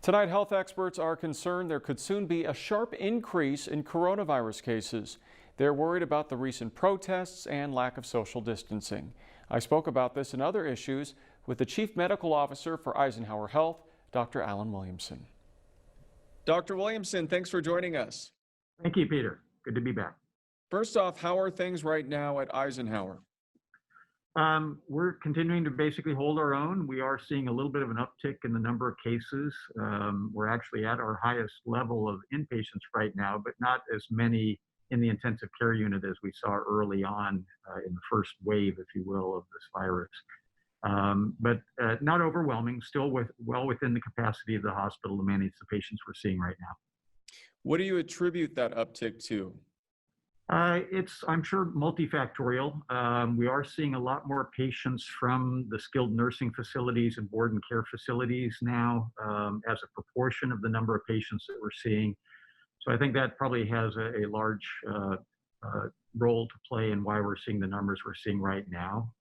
Tonight, health experts are concerned there could soon be a sharp increase in coronavirus cases. They're worried about the recent protests and lack of social distancing. I spoke about this and other issues with the Chief Medical Officer for Eisenhower Health, Dr. Alan Williamson. Dr. Williamson, thanks for joining us. Thank you, Peter. Good to be back. First off, how are things right now at Eisenhower? We're continuing to basically hold our own. We are seeing a little bit of an uptick in the number of cases. We're actually at our highest level of inpatients right now, but not as many in the intensive care unit as we saw early on in the first wave, if you will, of this virus. But not overwhelming, still well within the capacity of the hospital to manage the patients we're seeing right now. What do you attribute that uptick to? It's, I'm sure, multifactorial. We are seeing a lot more patients from the skilled nursing facilities and board and care facilities now as a proportion of the number of patients that we're seeing. So I think that probably has a large role to play in why we're seeing the numbers we're seeing right now.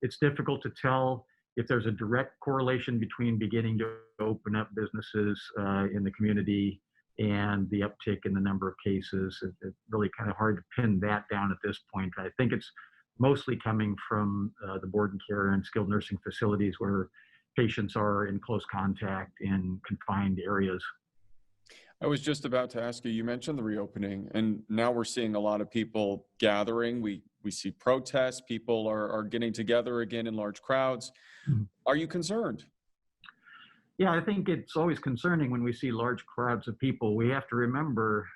It's difficult to tell if there's a direct correlation between beginning to open up businesses in the community and the uptick in the number of cases. It's really kind of hard to pin that down at this point. I think it's mostly coming from the board and care and skilled nursing facilities where patients are in close contact in confined areas. I was just about to ask you, you mentioned the reopening, and now we're seeing a lot of people gathering. We see protests, people are getting together again in large crowds. Mhm. Are you concerned? Yeah, I think it's always concerning when we see large crowds of people. We have to remember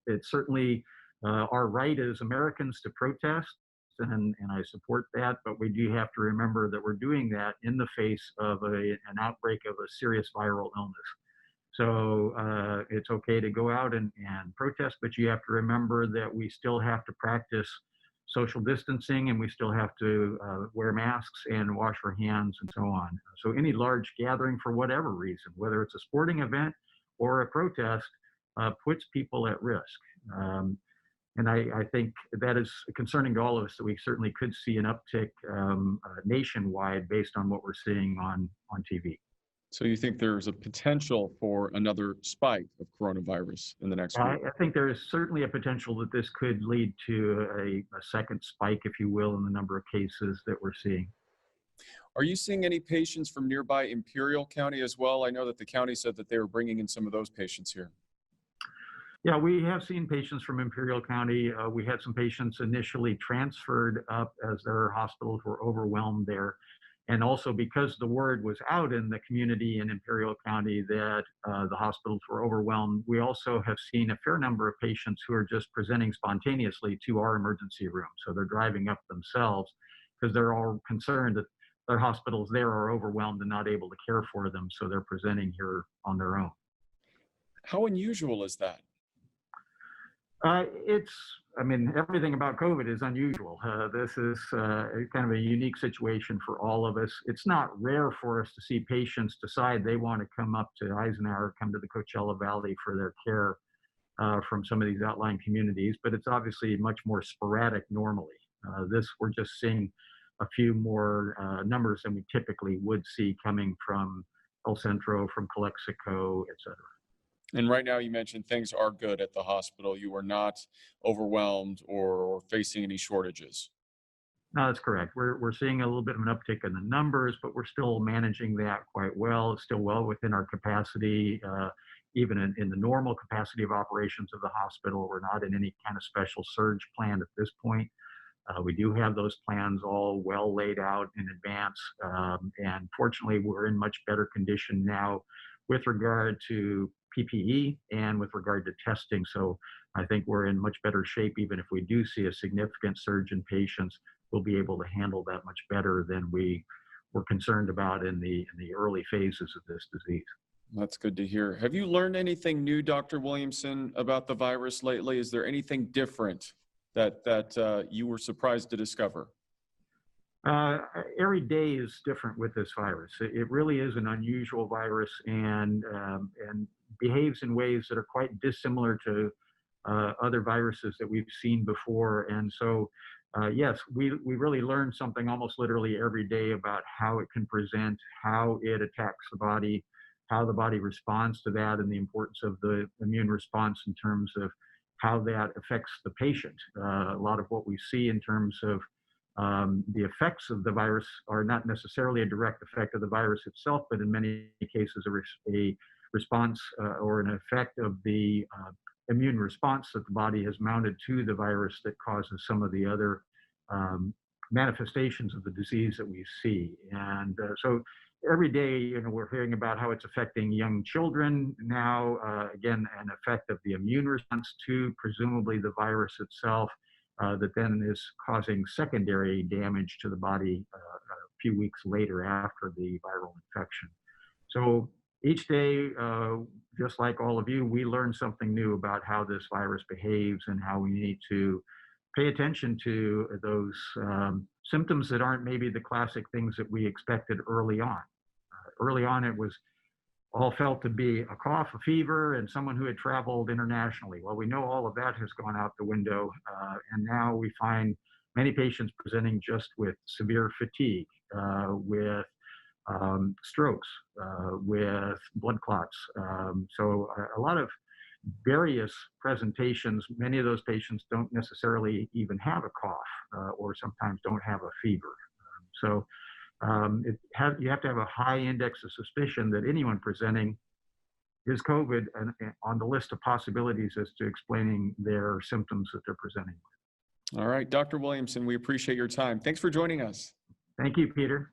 it's certainly our right as Americans to protest, and I support that, but we do have to remember that we're doing that in the face of an outbreak of a serious viral illness. So it's okay to go out and protest, but you have to remember that we still have to practice social distancing, and we still have to wear masks and wash our hands and so on. So any large gathering for whatever reason, whether it's a sporting event or a protest, puts people at risk. And I think that is concerning to all of us, that we certainly could see an uptick nationwide based on what we're seeing on TV. So you think there's a potential for another spike of coronavirus in the next week? I think there is certainly a potential that this could lead to a second spike, if you will, in the number of cases that we're seeing. Are you seeing any patients from nearby Imperial County as well? I know that the county said that they were bringing in some of those patients here. Yeah, we have seen patients from Imperial County. We had some patients initially transferred up as their hospitals were overwhelmed there. And also because the word was out in the community in Imperial County that the hospitals were overwhelmed, we also have seen a fair number of patients who are just presenting spontaneously to our emergency room. So they're driving up themselves because they're all concerned that their hospitals there are overwhelmed and not able to care for them. So they're presenting here on their own. How unusual is that? I mean, everything about COVID is unusual. This is kind of a unique situation for all of us. It's not rare for us to see patients decide they want to come up to Eisenhower, come to the Coachella Valley for their care from some of these outlying communities, but it's obviously much more sporadic normally. We're just seeing a few more numbers than we typically would see coming from El Centro, from Calexico, et cetera. And right now you mentioned things are good at the hospital. You are not overwhelmed or facing any shortages. No, that's correct. We're seeing a little bit of an uptick in the numbers, but we're still managing that quite well. It's still well within our capacity, even in the normal capacity of operations of the hospital. We're not in any kind of special surge plan at this point. We do have those plans all well laid out in advance. And fortunately, we're in much better condition now with regard to PPE and with regard to testing. So I think we're in much better shape. Even if we do see a significant surge in patients, we'll be able to handle that much better than we were concerned about in the early phases of this disease. That's good to hear. Have you learned anything new, Dr. Williamson, about the virus lately? Is there anything different that you were surprised to discover? Every day is different with this virus. It really is an unusual virus and behaves in ways that are quite dissimilar to other viruses that we've seen before. And so, yes, we really learn something almost literally every day about how it can present, how it attacks the body, how the body responds to that and the importance of the immune response in terms of how that affects the patient. A lot of what we see in terms of the effects of the virus are not necessarily a direct effect of the virus itself, but in many cases a response or an effect of the immune response that the body has mounted to the virus that causes some of the other um, manifestations of the disease that we see. And so every day, we're hearing about how it's affecting young children. Now, again, an effect of the immune response to presumably the virus itself that then is causing secondary damage to the body a few weeks later after the viral infection. So each day, just like all of you, we learn something new about how this virus behaves and how we need to pay attention to those symptoms that aren't maybe the classic things that we expected early on. Early on, it was all felt to be a cough, a fever, and someone who had traveled internationally. Well, we know all of that has gone out the window, and now we find many patients presenting just with severe fatigue, with strokes, with blood clots. So a lot of various presentations. Many of those patients don't necessarily even have a cough or sometimes don't have a fever. So you have to have a high index of suspicion that anyone presenting is COVID and on the list of possibilities as to explaining their symptoms that they're presenting with. All right, Dr. Williamson, we appreciate your time. Thanks for joining us. Thank you, Peter.